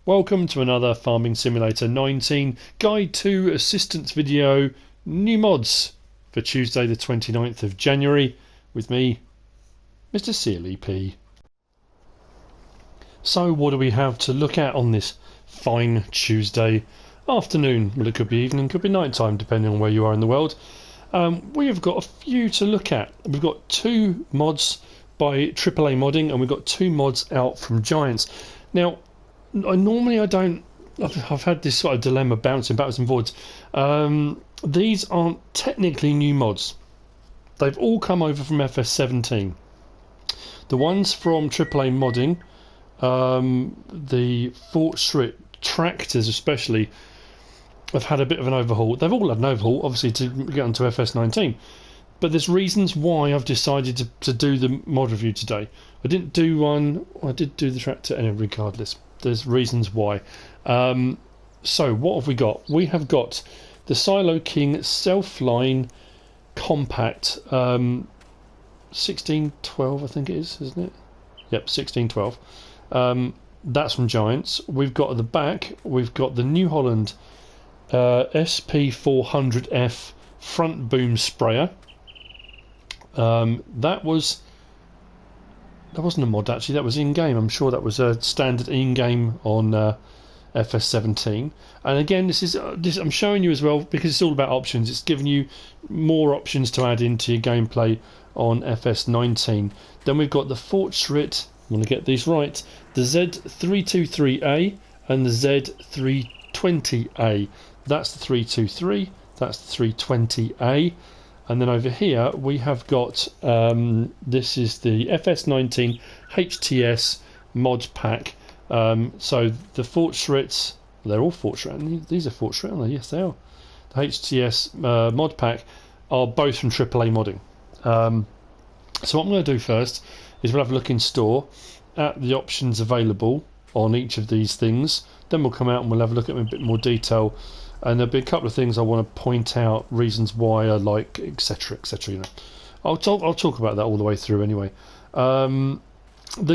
Welcome to another Farming Simulator 19 Guide to Assistance video, new mods for Tuesday the 29th of January with me, MrSealyp. So what do we have to look at on this fine Tuesday afternoon? Well, it could be evening, could be night time depending on where you are in the world. We have got a few to look at. We've got two mods by Aaa Modding and we've got two mods out from Giants. Now I don't. I've had this sort of dilemma bouncing backwards and forwards. These aren't technically new mods. They've all come over from FS17. The ones from Aaa Modding, the Fortschritt tractors especially, have had a bit of an overhaul. They've all had an overhaul, obviously, to get onto FS19. But there's reasons why I've decided to do the mod review today. I didn't do one. I did do the tractor, and regardless, there's reasons why. So what have we got? We have got the Siloking Selfline compact 1612, I think it is, isn't it? Yep, 1612. That's from Giants. We've got at the back, we've got the New Holland SP400F front boom sprayer. That wasn't a mod actually, that was in-game. I'm sure that was a standard in-game on FS17. And again, this I'm showing you as well because it's all about options. It's giving you more options to add into your gameplay on FS19. Then we've got the Fortschritt, I'm going to get these right, the Z323A and the Z320A. That's the 323, that's the 320A. And then over here we have got this is the FS19 HTS Modpack. So the Fortschritts, they're all Fortschritt. These are Fortschritt, aren't they? Yes, they are. The HTS Modpack are both from Aaa Modding. So what I'm going to do first is we'll have a look in store at the options available on each of these things. Then we'll come out and we'll have a look at them in a bit more detail. And there'll be a couple of things I want to point out, reasons why I like, etc., etc. You know, I'll talk about that all the way through anyway. The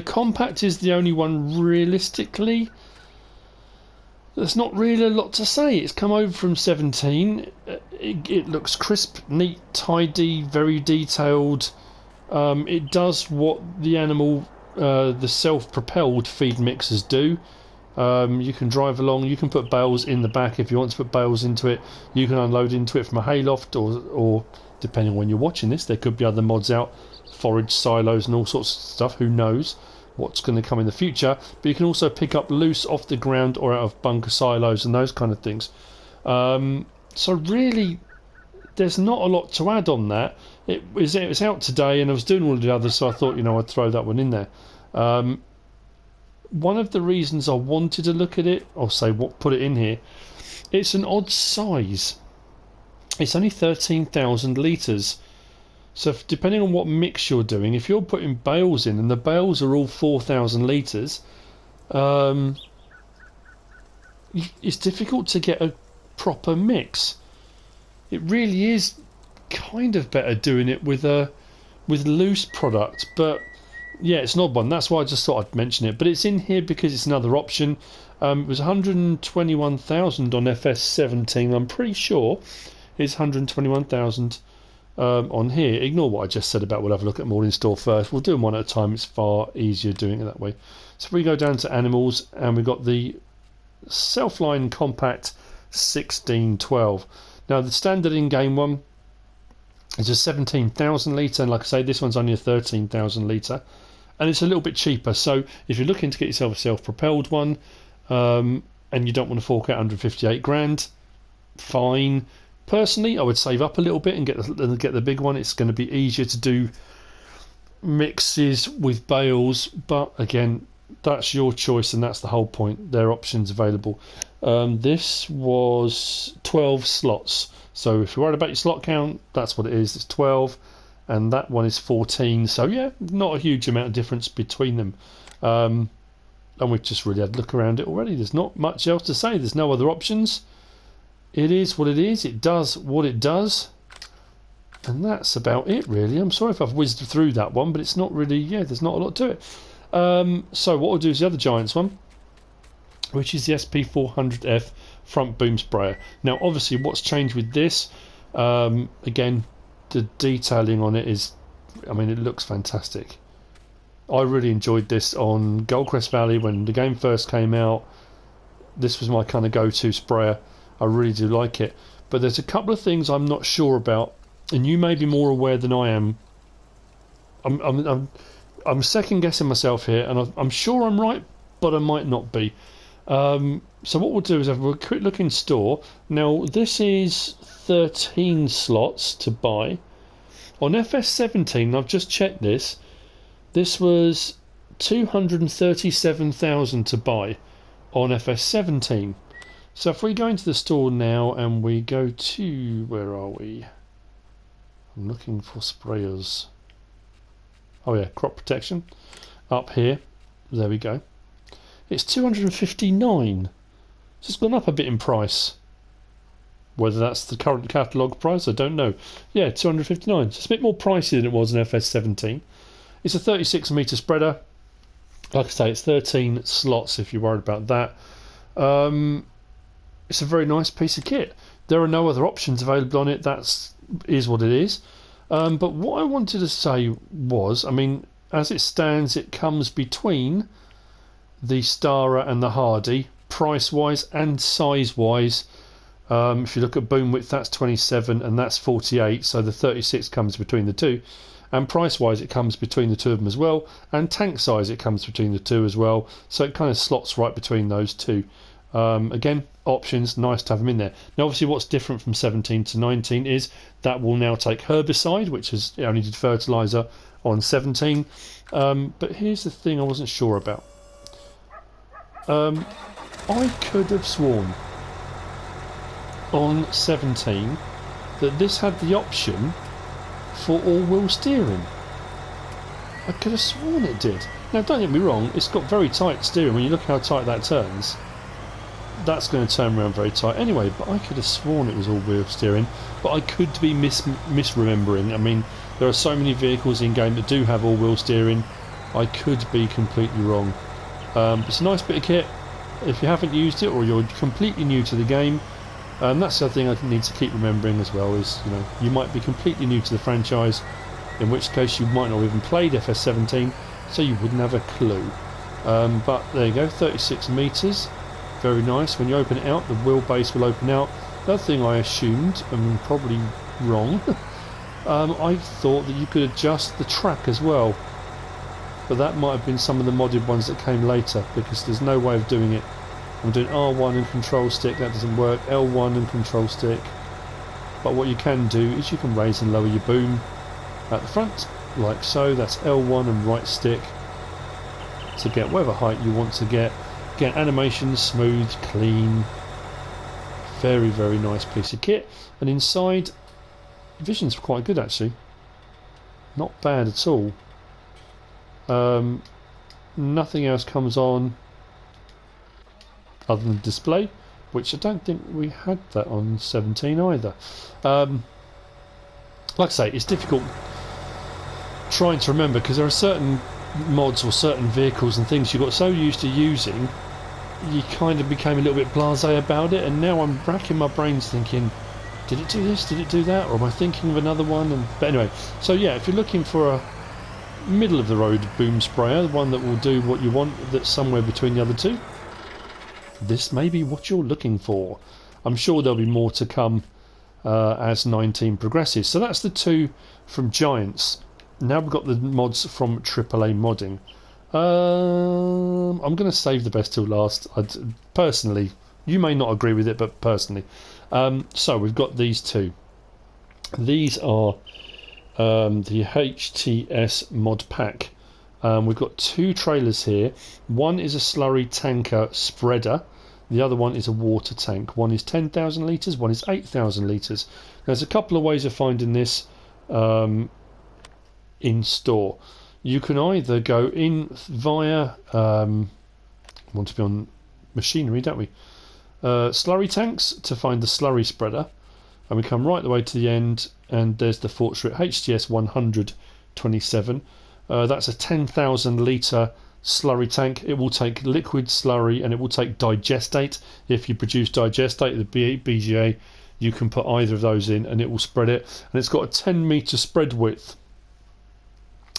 compact is the only one realistically. There's not really a lot to say. It's come over from 17. It looks crisp, neat, tidy, very detailed. It does what the the self-propelled feed mixers do. You can drive along, you can put bales in the back if you want to put bales into it. You can unload into it from a hayloft, or depending on when you're watching this, there could be other mods out, forage silos and all sorts of stuff. Who knows what's going to come in the future. But you can also pick up loose off the ground or out of bunker silos and those kind of things. So really, there's not a lot to add on that. It was out today and I was doing all of the others, so I thought, I'd throw that one in there. One of the reasons I wanted to look at it, or say put it in here, it's an odd size. It's only 13,000 litres. So depending on what mix you're doing, if you're putting bales in and the bales are all 4,000 litres, it's difficult to get a proper mix. It really is kind of better doing it with loose product, but yeah, it's an odd one. That's why I just thought I'd mention it. But it's in here because it's another option. It was 121,000 on FS17. I'm pretty sure it's 121,000 on here. Ignore what I just said about we'll have a look at them all in store first. We'll do them one at a time. It's far easier doing it that way. So if we go down to animals, and we've got the Selfline Compact 1612. Now the standard in-game one is a 17,000 litre, and like I say, this one's only a 13,000 litre. And it's a little bit cheaper, so if you're looking to get yourself a self-propelled one and you don't want to fork out 158 grand, fine. Personally, I would save up a little bit and get the big one. It's going to be easier to do mixes with bales, but again, that's your choice and that's the whole point. There are options available. This was 12 slots, so if you're worried about your slot count, that's what it is. It's 12. And that one is 14, so yeah, not a huge amount of difference between them. And we've just really had a look around it already. There's not much else to say. There's no other options. It is what it is. It does what it does. And that's about it, really. I'm sorry if I've whizzed through that one, but it's not really, there's not a lot to it. So what we'll do is the other Giants one. which is the SP400F front boom sprayer. Now obviously what's changed with this, again, the detailing on it is, I mean, it looks fantastic. I really enjoyed this on Goldcrest Valley when the game first came out. This was my kind of go-to sprayer. I really do like it, but there's a couple of things I'm not sure about, and you may be more aware than I am. I'm second guessing myself here, and I'm sure I'm right, but I might not be. So what we'll do is have a quick look in store. Now this is 13 slots to buy. On FS17, I've just checked this. This was 237,000 to buy on FS17. So if we go into the store now and we go to, where are we? I'm looking for sprayers. Oh yeah, crop protection. Up here. There we go. It's 259. So it's gone up a bit in price. Whether that's the current catalogue price, I don't know. Yeah, 259. So it's a bit more pricey than it was in FS17. It's a 36 metre spreader. Like I say, it's 13 slots if you're worried about that. It's a very nice piece of kit. There are no other options available on it. That is what it is. But what I wanted to say was, I mean, as it stands, it comes between the Stara and the Hardy, price-wise and size-wise. If you look at boom width, that's 27 and that's 48, so the 36 comes between the two. And price-wise, it comes between the two of them as well. And tank size, it comes between the two as well. So it kind of slots right between those two. Again, options, nice to have them in there. Now obviously what's different from 17 to 19 is that will now take herbicide, which is only did fertiliser on 17. But here's the thing I wasn't sure about. I could have sworn on 17 that this had the option for all-wheel steering. I could have sworn it did. Now don't get me wrong, it's got very tight steering. When you look how tight that turns, that's going to turn around very tight anyway, but I could have sworn it was all-wheel steering, but I could be misremembering. I mean, there are so many vehicles in game that do have all-wheel steering. I could be completely wrong. It's a nice bit of kit if you haven't used it or you're completely new to the game. That's the other thing I need to keep remembering as well, is you might be completely new to the franchise, in which case you might not have even played FS17, so you wouldn't have a clue. But there you go, 36 metres, very nice. When you open it out, the wheelbase will open out. The other thing I assumed, and probably wrong, I thought that you could adjust the track as well, but that might have been some of the modded ones that came later, because there's no way of doing it. I'm doing R1 and control stick, that doesn't work, L1 and control stick. But what you can do is you can raise and lower your boom at the front, like so. That's L1 and right stick to get whatever height you want to get. Again, animation, smooth, clean. Very, very nice piece of kit. And inside, vision's quite good actually. Not bad at all. Nothing else comes on other than display, which I don't think we had that on 17 either. Like I say, it's difficult trying to remember, because there are certain mods or certain vehicles and things you got so used to using, you kind of became a little bit blasé about it, and now I'm racking my brains thinking, did it do this, did it do that, or am I thinking of another one? But anyway, so yeah, if you're looking for a middle of the road boom sprayer, the one that will do what you want, that's somewhere between the other two, this may be what you're looking for. I'm sure there'll be more to come as 19 progresses. So that's the two from Giants. Now we've got the mods from Aaa Modding. I'm going to save the best till last. Personally, you may not agree with it, but personally. So we've got these two. These are the HTS Modpack. We've got two trailers here. One is a slurry tanker spreader. The other one is a water tank. One is 10,000 litres, one is 8,000 litres. There's a couple of ways of finding this in store. You can either go in via, want to be on machinery, don't we? Slurry tanks to find the slurry spreader. And we come right the way to the end, and there's the Fortschritt HTS 127. That's a 10,000 litre slurry tank. It will take liquid slurry and it will take digestate. If you produce digestate, the BGA, you can put either of those in and it will spread it. And it's got a 10 meter spread width.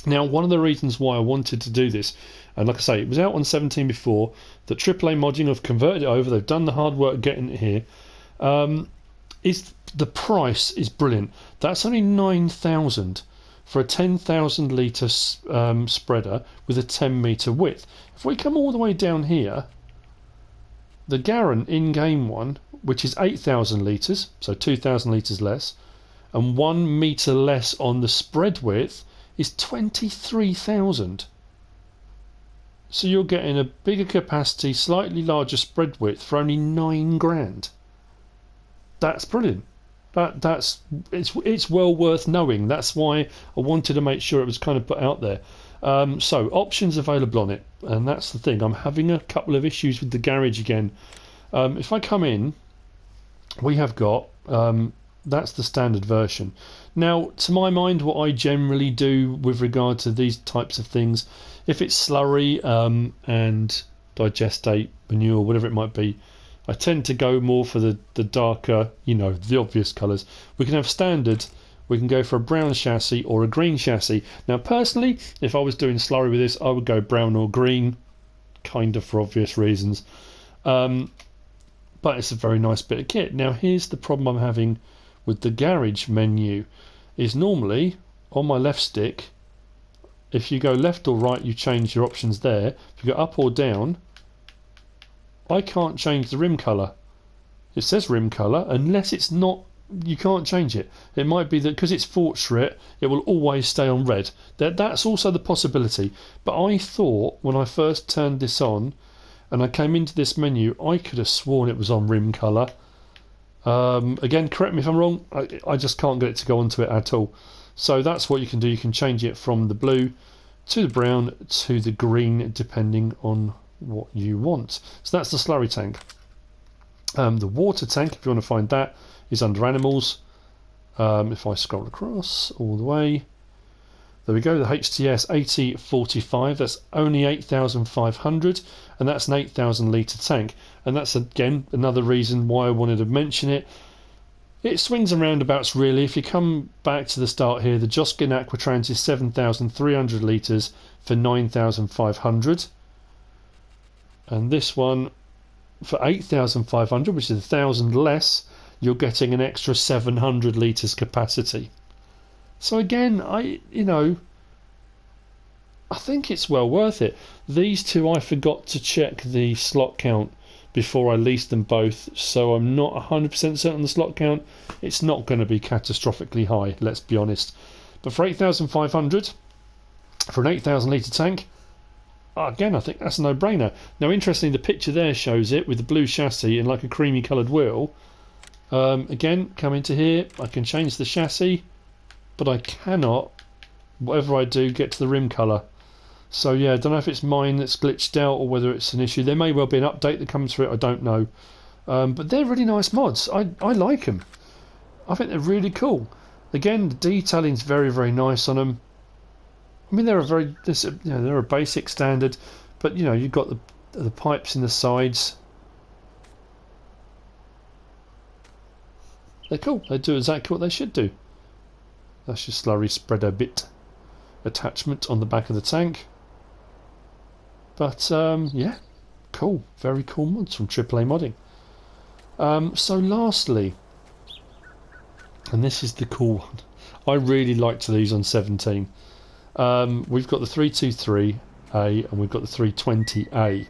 Now, one of the reasons why I wanted to do this, and like I say, it was out on 17 before, that Aaa Modding have converted it over, they've done the hard work getting it here, is the price is brilliant. That's only 9,000 for a 10,000 litre spreader with a 10 metre width. If we come all the way down here, the Garant in-game one, which is 8,000 litres, so 2,000 litres less, and 1 metre less on the spread width, is 23,000. So you're getting a bigger capacity, slightly larger spread width for only 9 grand. That's brilliant. It's well worth knowing. That's why I wanted to make sure it was kind of put out there. So options available on it, and that's the thing. I'm having a couple of issues with the garage again. If I come in, we have got that's the standard version. Now, to my mind, what I generally do with regard to these types of things, if it's slurry and digestate, manure, whatever it might be, I tend to go more for the darker, the obvious colours. We can have standard, we can go for a brown chassis or a green chassis. Now, personally, if I was doing slurry with this, I would go brown or green, kind of for obvious reasons. But it's a very nice bit of kit. Now, here's the problem I'm having with the garage menu, is normally on my left stick, if you go left or right, you change your options there. If you go up or down, I can't change the rim colour. It says rim colour, unless it's not, you can't change it. It might be that because it's Fortschritt, it will always stay on red. That's also the possibility. But I thought when I first turned this on and I came into this menu, I could have sworn it was on rim colour. Again, correct me if I'm wrong, I just can't get it to go onto it at all. So that's what you can do. You can change it from the blue to the brown to the green, depending on what you want. So that's the slurry tank. The water tank, if you want to find that, is under animals. If I scroll across all the way, there we go, the HTS 8045, that's only 8,500, and that's an 8,000 litre tank. And that's again another reason why I wanted to mention it. It swings and roundabouts really. If you come back to the start here, the Joskin Aquatrans is 7,300 litres for 9,500. And this one for 8,500, which is 1,000 less, you're getting an extra 700 litres capacity. So again, I think it's well worth it. These two, I forgot to check the slot count before I leased them both, so I'm not 100% certain on the slot count. It's not going to be catastrophically high, let's be honest. But for 8,500, for an 8,000 litre tank, again, I think that's a no-brainer. Now, interestingly, the picture there shows it with the blue chassis and like a creamy coloured wheel. Again, come into here, I can change the chassis, but I cannot, whatever I do, get to the rim colour. So yeah, I don't know if it's mine that's glitched out or whether it's an issue. There may well be an update that comes through it, I don't know. But they're really nice mods. I like them. I think they're really cool. Again, the detailing's very, very nice on them. I mean, they're a basic standard, but you've got the pipes in the sides. They're cool. They do exactly what they should do. That's your slurry spreader bit attachment on the back of the tank. But yeah, cool, very cool mods from Aaa Modding. So lastly, and this is the cool one, I really liked these on 17. We've got the 323A and we've got the 320A.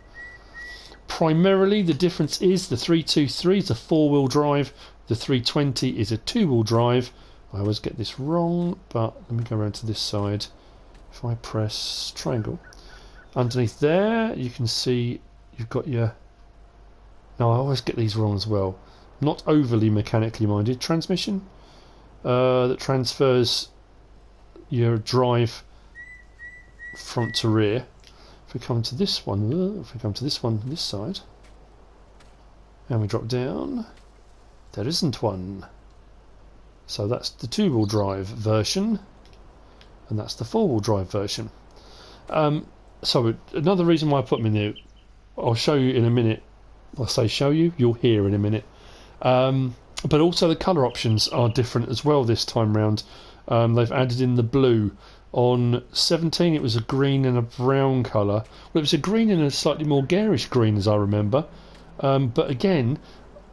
Primarily the difference is the 323 is a 4-wheel drive, the 320 is a 2-wheel drive. I always get this wrong, but let me go around to this side. If I press triangle, underneath there you can see you've got your, no, I always get these wrong as well, not overly mechanically minded, transmission that transfers your drive front to rear. If we come to this one, this side, and we drop down, there isn't one. So that's the 2-wheel drive version, and that's the 4-wheel drive version. So another reason why I put them in there, I'll show you in a minute. I say show you, you'll hear in a minute. But also the colour options are different as well this time round. They've added in the blue. On 17 it was a green and a brown colour. Well, it was a green and a slightly more garish green as I remember. But again,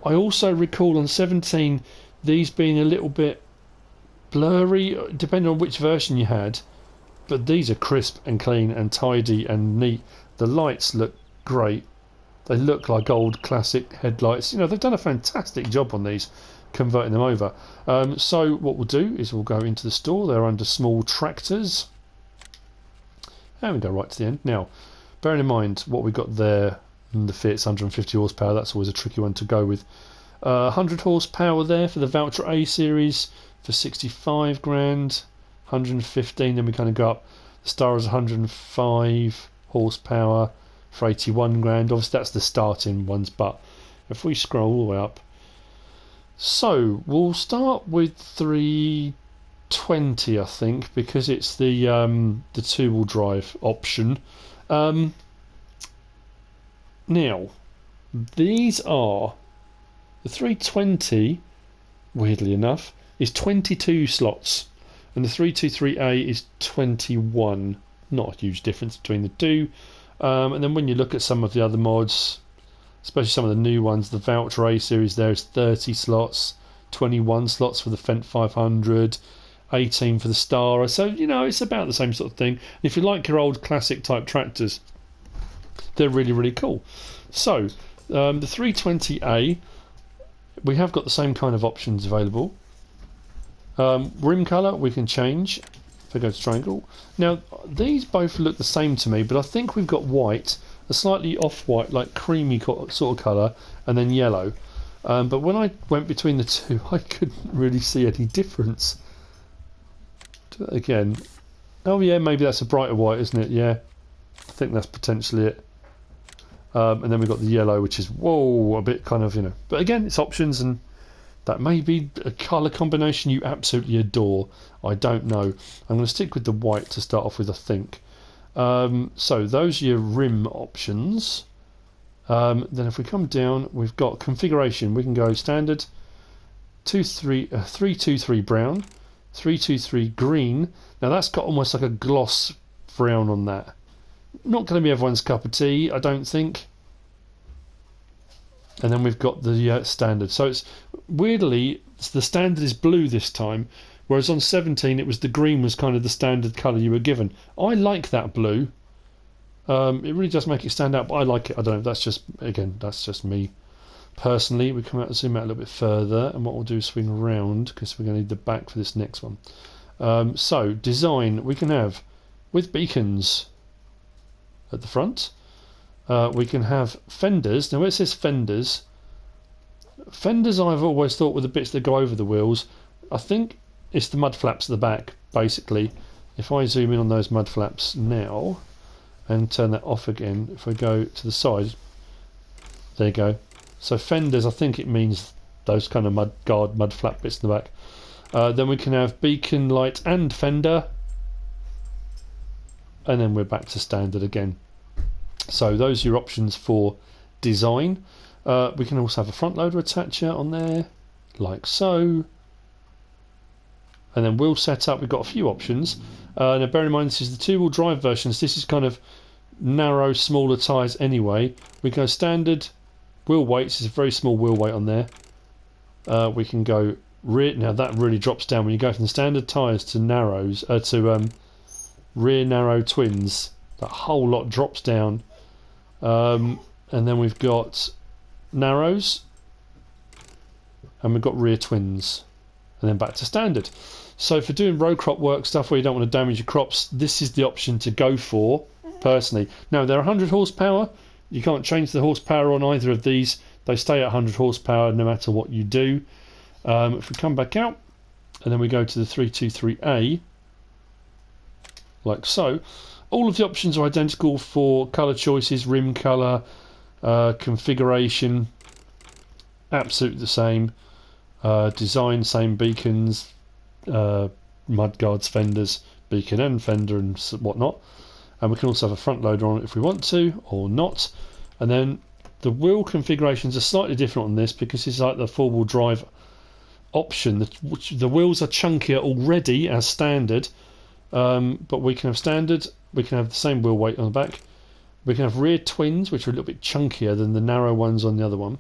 I also recall on 17 these being a little bit blurry, depending on which version you had. But these are crisp and clean and tidy and neat. The lights look great. They look like old classic headlights. You know, they've done a fantastic job on these, converting them over. So what we'll do is we'll go into the store. They're under small tractors. And we go right to the end. Now, bearing in mind what we've got there, the Fiat's 150 horsepower, that's always a tricky one to go with. 100 horsepower there for the Voucher A series for 65 grand. 115, then we kind of go up. The Star is 105 horsepower for 81 grand. Obviously that's the starting ones, but if we scroll all the way up, so we'll start with 320 I think, because it's the two-wheel drive option. Now these are the 320, weirdly enough, is 22 slots, and the 323A is 21. Not a huge difference between the two. And then when you look at some of the other mods, especially some of the new ones, the Voucher A series there is 30 slots, 21 slots for the Fendt 500, 18 for the Star. So, you know, it's about the same sort of thing. And if you like your old classic type tractors, they're really, really cool. So, the 320A, we have got the same kind of options available. Rim colour we can change if I go to triangle. Now these both look the same to me, but I think we've got white, a slightly off-white, like creamy sort of colour, and then yellow. But when I went between the two, I couldn't really see any difference. Do that again. Oh yeah, maybe that's a brighter white, isn't it? Yeah, I think that's potentially it. And then we've got the yellow, which is, whoa, a bit kind of, you know. But again, it's options, and that may be a colour combination you absolutely adore. I don't know. I'm going to stick with the white to start off with, I think. So those are your rim options. Then if we come down, we've got configuration. We can go standard, 323 brown, 323 green. Now that's got almost like a gloss brown on that. Not going to be everyone's cup of tea, I don't think. And then we've got the standard. So it's weirdly, the standard is blue this time, whereas on 17 it was the green was kind of the standard colour you were given. I like that blue. It really does make it stand out, but I like it. I don't know. That's just, again, that's just me personally. We come out and zoom out a little bit further, and what we'll do is swing around because we're going to need the back for this next one. So design we can have with beacons at the front. We can have fenders. Now where it says fenders, I've always thought were the bits that go over the wheels. I think it's the mud flaps at the back, basically. If I zoom in on those mud flaps now and turn that off again, if I go to the side, there you go. So fenders, I think it means those kind of mud flap bits in the back. Then we can have beacon, light and fender, and then we're back to standard again. So those are your options for design. We can also have a front loader attacher on there, like so. And then wheel setup, we've got a few options. Now bear in mind this is the two-wheel drive versions. This is kind of narrow, smaller tyres anyway. We go standard, wheel weights is a very small wheel weight on there. We can go rear, now that really drops down when you go from the standard tyres to narrows, rear narrow twins. That whole lot drops down. And then we've got narrows, and we've got rear twins, and then back to standard. So for doing row crop work, stuff where you don't want to damage your crops, this is the option to go for, personally. Now they're 100 horsepower. You can't change the horsepower on either of these. They stay at 100 horsepower no matter what you do. If we come back out, and then we go to the 323A, like so. All of the options are identical for colour choices, rim colour, configuration, absolutely the same. Design, same beacons, mud guards, fenders, beacon and fender and whatnot. and we can also have a front loader on it if we want to, or not. And then the wheel configurations are slightly different on this because it's like the four-wheel drive option. The wheels are chunkier already as standard, but we can have standard, we can have the same wheel weight on the back, we can have rear twins which are a little bit chunkier than the narrow ones on the other one.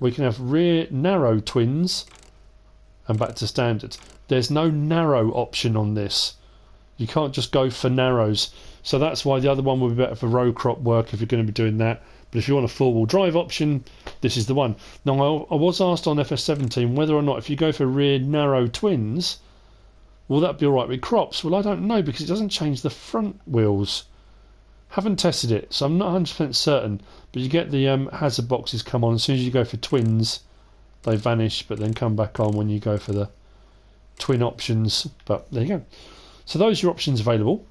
We can have rear narrow twins and back to standard. There's no narrow option on this. You can't just go for narrows, so that's why the other one will be better for row crop work if you're going to be doing that. But if you want a four-wheel drive option, this is the one. Now, I was asked on FS17 whether or not if you go for rear narrow twins, will that be alright with crops? Well, I don't know, because it doesn't change the front wheels. Haven't tested it, so I'm not 100% certain. But you get the hazard boxes come on as soon as you go for twins. They vanish, but then come back on when you go for the twin options. But there you go. So those are your options available.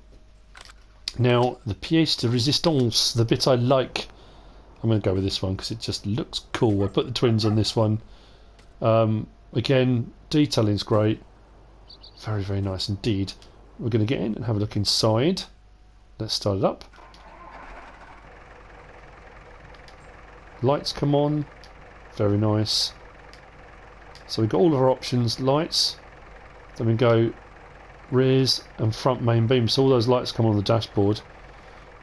Now, the pièce de résistance, the bit I like, I'm going to go with this one because it just looks cool. I put the twins on this one. Again, detailing's great. Very, very nice indeed. We're going to get in and have a look inside. Let's start it up. Lights come on. Very nice. So we've got all of our options. Lights. Then we go rears and front main beam. So all those lights come on the dashboard.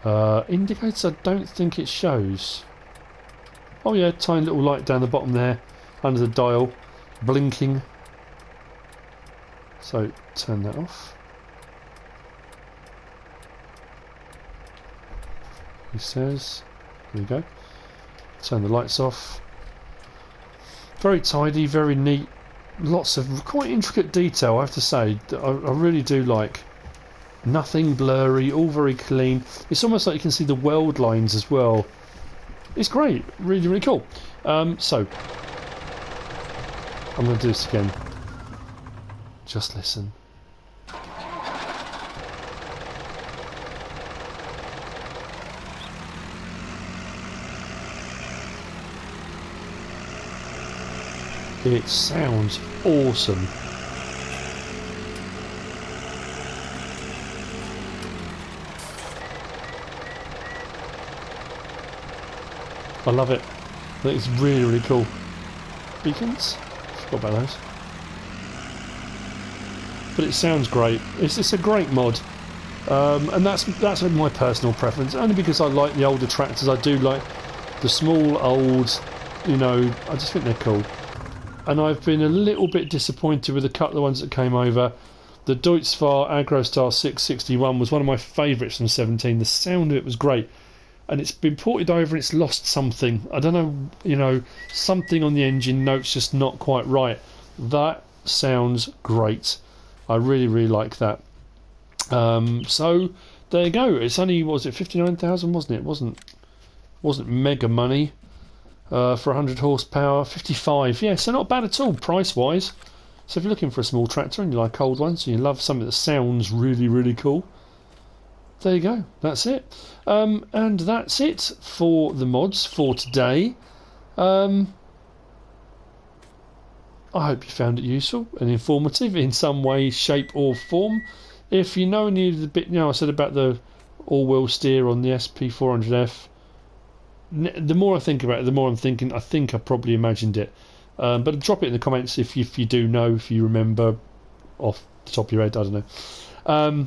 Indicators, I don't think it shows. Oh yeah, tiny little light down the bottom there under the dial, blinking. So turn that off. He says, there we go. Turn the lights off. Very tidy, very neat. Lots of quite intricate detail, I have to say. I really do like. Nothing blurry, all very clean. It's almost like you can see the weld lines as well. It's great, really, really cool. So, I'm going to do this again. Just listen. It sounds awesome. I love it. I think it's really, really cool. Beacons? Forgot about those. But it sounds great. It's a great mod. And that's my personal preference. Only because I like the older tractors. I do like the small, old, you know, I just think they're cool. And I've been a little bit disappointed with a couple of ones that came over. The Deutz-Fahr AgroStar 661 was one of my favourites from 17. The sound of it was great. And it's been ported over and it's lost something. I don't know, you know, something on the engine note's just not quite right. That sounds great. I really, really like that. So there you go. It's only, what was it, 59,000, wasn't it? Wasn't mega money for 100 horsepower. 55, yeah, so not bad at all price wise. So if you're looking for a small tractor and you like old ones and you love something that sounds really, really cool, there you go. That's it. And that's it for the mods for today. I hope you found it useful and informative in some way, shape or form. If you know any of the bit, you know, I said about the all-wheel steer on the SP400F, the more I think about it, the more I'm thinking, I think I probably imagined it. But drop it in the comments if you do know, if you remember off the top of your head, I don't know.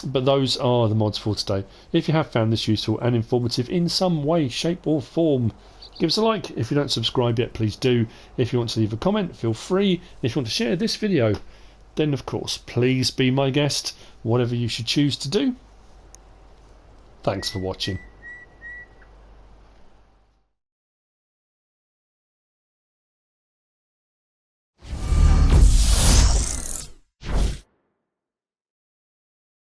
But those are the mods for today. If you have found this useful and informative in some way, shape or form, give us a like. If you don't subscribe yet, please do. If you want to leave a comment, feel free. If you want to share this video, then of course, please be my guest, whatever you should choose to do. Thanks for watching.